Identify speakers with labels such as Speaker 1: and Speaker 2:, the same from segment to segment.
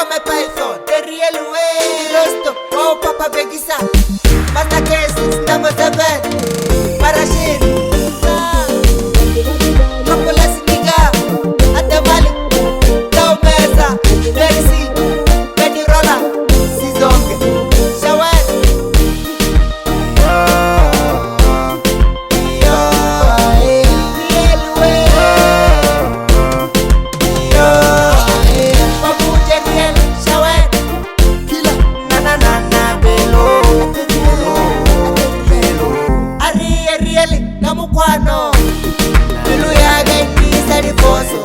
Speaker 1: Come Python, the real way. Rosto, oh Papa Begisa. Basta cases, number 7. Parashir. Popular Siniga. Atemali. Tau Mesa. Mercy. Benny Rolla. Sizonge. Shawel. Real way. Papuche real. Shawel. Killer. Na belo. Ariel. Namukwano. Bilu yaga itisa rifoso.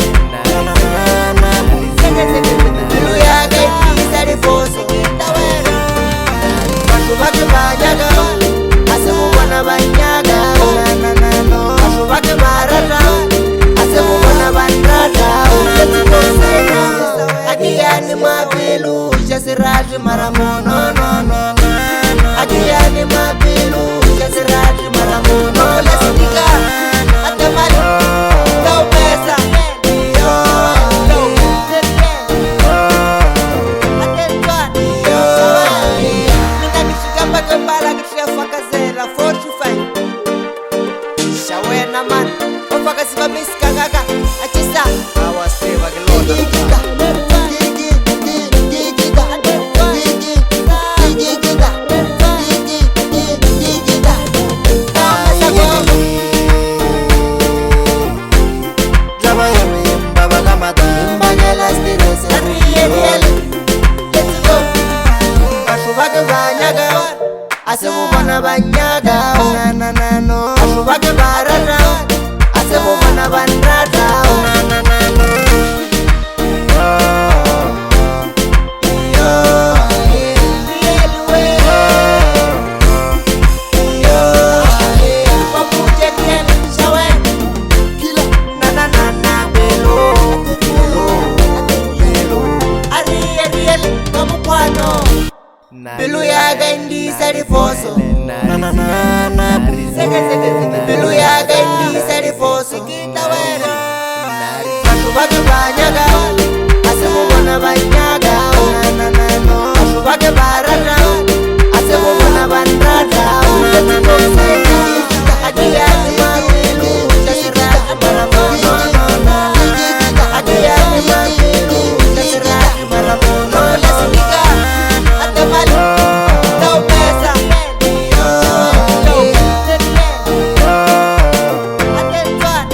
Speaker 1: Bilu yaga itisa rifoso. Bashu bake banyaga. Asemu wana banyaga. Bashu bake barata. Asemu wana bandrata. Akiyani mabilu. Jasiraji maramono. Akiyani mabilu. Jasiraji maramono. Let's go. Atemali. Tau Mesa. Atentuan. Mina nishikamba kembala kishia fakazela 45. Shawena man. Ofakasiva miska kaka. Achisa. Awa steva kilona. Asemu wana banyaga, Ashu bake barata. Asemu wana bandrata. Real way. Papuche real. Shawel. Killer. Na belo. Ariel. Namukwano. Bilu yaga indisa rifoso. Bilu yaga indisa rifoso. Bashu bake banyaga. Asemu wana banyaga. Bashu bake barata. Asemu wana bandrata. Akiyani mabilu. Jasiraji maramono. Akiyani mabilu. Jasiraji maramono. Let's go. Atemali. Tau Mesa. Atentuan.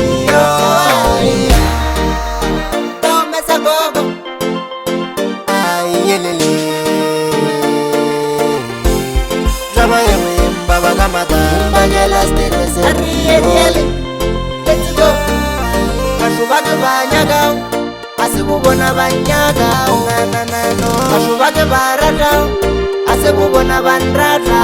Speaker 1: Tau Mesa gogo. Ariel. Let's go. Bashu bake banyaga. Asemu bona banyaga. Bashu bake barata. Asemu bona bandrata.